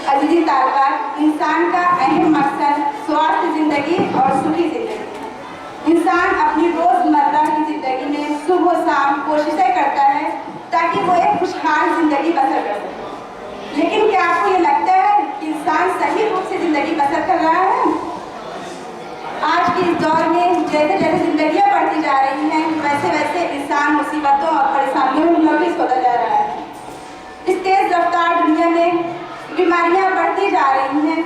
अजीजी ताल्लुकात, इंसान का अहम मकसद स्वस्थ जिंदगी और सुखी जिंदगी। इंसान अपनी रोजमर्रा की जिंदगी में सुबह शाम कोशिशें करता है ताकि वो एक खुशहाल जिंदगी बसर कर सके। लेकिन क्या आपको ये लगता है कि इंसान सही रूप से जिंदगी बसर कर रहा है? आज के इस दौर में जैसे जैसे जिंदगियां बढ़ती जा रही हैं, वैसे वैसे इंसान मुसीबतों और परेशानियों में मुलविस होता जा रहा है। इस तेज रफ्तार दुनिया में बीमारियां बढ़ती जा रही हैं।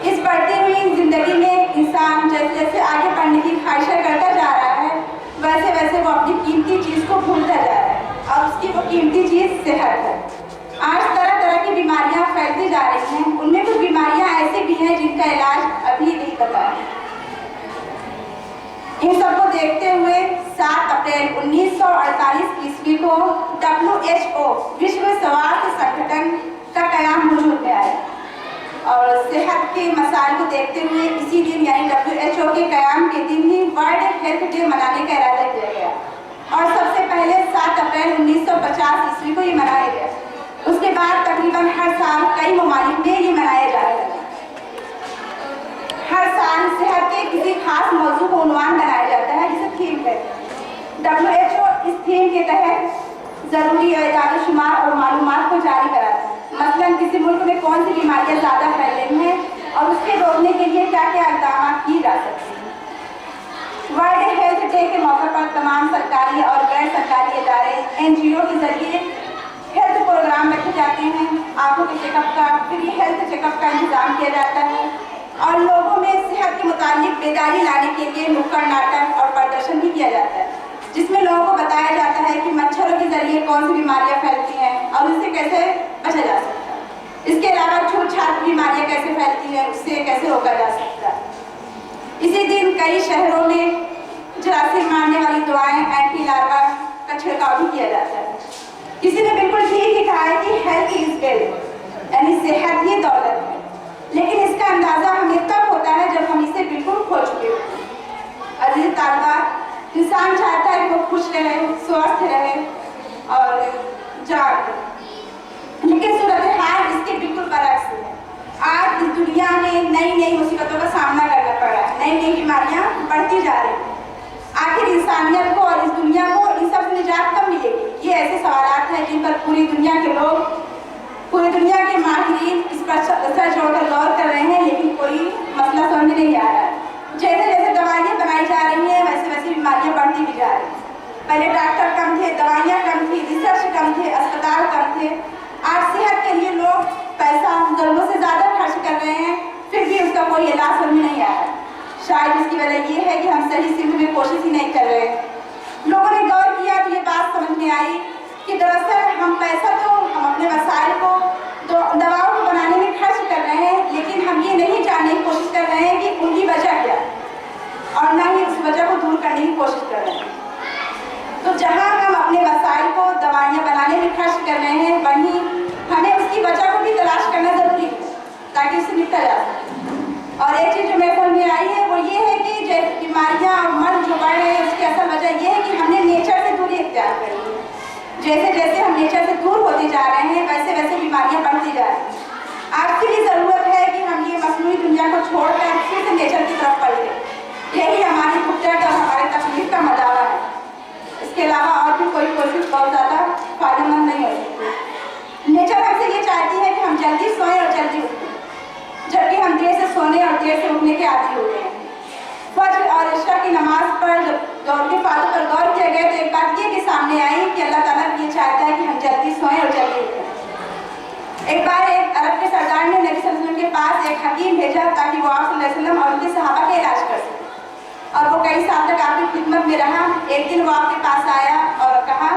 इस बढ़ती हुई जिंदगी में इंसान जैसे जैसे आगे बढ़ने की ख्वाहिशें करता जा रहा है, वैसे वैसे वो अपनी कीमती चीज को भूलता जा रहा है, और उसकी वो कीमती चीज सेहत है। आज तरह तरह की बीमारियां फैलती जा रही हैं। उनमें कुछ बीमारियां ऐसी भी हैं जिनका इलाज अभी नहीं पता है। इन सबको देखते हुए 7 अप्रैल 1948 ईस्वी को WHO विश्व स्वास्थ्य संगठन का कयाम वजूद में आया, और सेहत के मसाइल को देखते हुए इसी दिन यानी WHO के कयाम के दिन ही वर्ल्ड हेल्थ डे मनाने का इरादा किया गया, और सबसे पहले 7 अप्रैल 1950 ईस्वी को ये मनाया गया। उसके बाद तकरीबन हर साल कई ममालिक में ये मनाया जा रहा है। हर साल सेहत के किसी खास मौजू को उन्वान बनाया जाता है, जिसे थीम कहते हैं। WHO इस थीम के तहत जरूरी इदाद-ओ-शुमार और मालूमात को जारी कराता है। मसलन किसी मुल्क में कौन सी बीमारियां ज़्यादा फैल रही हैं और उसके रोकने के लिए क्या क्या इक़दाम किए जा सकते हैं। वर्ल्ड हेल्थ डे के मौके पर तमाम सरकारी और गैर सरकारी इदारे NGO के जरिए हेल्थ प्रोग्राम रखे जाते हैं। आंखों के चेकअप का, फ्री हेल्थ चेकअप का इंतजाम किया जाता है, और लोगों में सेहत के मुताबिक बेदारी लाने के लिए नुक्कड़ नाटक और प्रदर्शन भी किया जाता है, जिसमें लोगों को बताया जाता है कि मच्छरों के जरिए कौन सी बीमारियां फैलती हैं और उससे कैसे बचा जा सकता है। इसके अलावा छूत छात बीमारियां कैसे फैलती हैं, उससे कैसे रोका जा सकता है। इसी दिन कई शहरों में जरासीम मारने वाली दवाएं एंटी लार्वा का छिड़काव भी किया जाता है। किसी ने बिल्कुल ठीक ही कहा है कि हेल्थ इज वेल्थ, यानी सेहत ही दौलत है। लेकिन इसका अंदाजा हमें तब होता है जब हम इसे बिल्कुल खो चुके हों। अजीज ताल्लुकात, इंसान चाहता है कि वो खुश रहे, स्वस्थ रहे और जाग, लेकिन सूरत हाल इसके बिल्कुल बरअक्स है। आज इस दुनिया में नई नई मुसीबतों का सामना करना पड़ा है, नई नई बीमारियां बढ़ती जा रही हैं। आखिर इंसानियत को और इस दुनिया को इन सब से निजात कब मिलेगी? ये ऐसे सवालात हैं जिन पर पूरी दुनिया के लोग, पूरी दुनिया के माहिरीन इस पर सर जोड़कर गौर कर रहे हैं, लेकिन कोई मसला समझ नहीं आ रहा है। जैसे जैसे दवाइयाँ बनाई जा रही हैं, वैसे वैसे बीमारियाँ बढ़ती भी जा रही हैं। पहले डॉक्टर कम थे, दवाइयाँ कम थी, रिसर्च कम थे, अस्पताल कम थे। आज सेहत के लिए लोग पैसा ज़रूरत से ज़्यादा खर्च कर रहे हैं, फिर भी उसका कोई इलाज समझ नहीं आ रहा है। शायद इसकी वजह ये है कि हम सही सिद्ध में कोशिश ही नहीं कर रहे। लोगों ने गौर किया तो ये बात समझ में आई कि दरअसल हम पैसा तो हम अपने वसाइल को दवाओं को बनाने में खर्च कर रहे हैं, लेकिन हम ये नहीं जानने की कोशिश कर रहे हैं कि उनकी वजह क्या है, और ना ही उस वजह को दूर करने की कोशिश कर रहे हैं। तो जहाँ हम अपने वसाइल को दवाइयाँ बनाने में खर्च कर रहे हैं, वहीं हमें उसकी वजह को भी तलाश करना जरूरी है ताकि उससे निपटा जा सके। और एक चीज़ जो मेरे समझ में आई है वो ये है कि जैसे बीमारियाँ और मर्द जो बढ़ रहे हैं, उसकी असल वजह ये है कि हमने नेचर से दूरी इख्तियार कर ली है। जैसे जैसे हम नेचर से दूर होते जा रहे हैं, वैसे वैसे बीमारियाँ बढ़ती जा रही हैं। आज की भी ज़रूरत है कि हम ये मसनूई दुनिया को छोड़कर फिर से नेचर की तरफ बढ़ें। यही हमारी फितरत और हमारे तकलीफ का मदावा है। इसके अलावा और भी कोई कोशिश बहुत ज़्यादा फायदेमंद नहीं हो सकती। नेचर हमसे ये चाहती है कि हम जल्दी सोएं और जल्दी उठें, जबकि हम देर से सोने और देर से उठने के आदी हो गए हैं। फज्र और इशा की नमाज पर जब दौर के फायदे पर गौर किया गया तो एक बात ये भी सामने आई कि अल्लाह ताला ये चाहता है कि हम जल्दी सोएं और जल्दी उठें। एक बार एक अरब के सरदार ने नबी सल्लल्लाहु अलैहि वसल्लम के पास एक हकीम भेजा ताकि वो आप सल्लल्लाहु अलैहि वसल्लम और उनके सहाबा का इलाज कर सके, और वो कई साल तक आपकी खिदमत में रहा। एक दिन वो आपके पास आया और कहा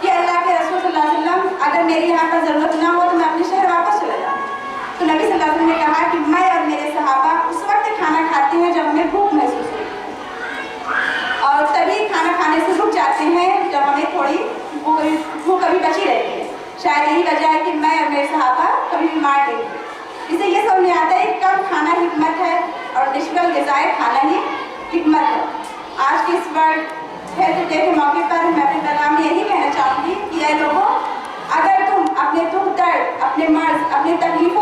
कि अल्लाह के रसूल सल्लल्लाहु अलैहि वसल्लम, अगर मेरी यहाँ पर ज़रूरत ना हो तो मैं अपने शहर वापस चला जाऊँ। तो नबी सल्लल्लाहु अलैहि वसल्लम ने कहा कि मैं और मेरे सहाबा उस वक्त खाना खाते हैं जब हमें भूख महसूस होती है, और तभी खाना खाने से रुक जाते हैं जब हमें थोड़ी भूख अभी बची रहती है। शायद यही वजह है कि मैं और मेरे सहाबा कभी बीमार नहीं थे। इससे ये समझ में आता है कम खाना हिकमत है और निष्फल ग़िज़ाए खाना ही हिकमत है। आज के इस वर्ल्ड हेल्थ डे के मौके पर मैं अपने पैगाम में यही कहना चाहूँगी कि ये लोगों, अगर तुम अपने दुख दर्द, अपने मर्ज, अपनी तकलीफों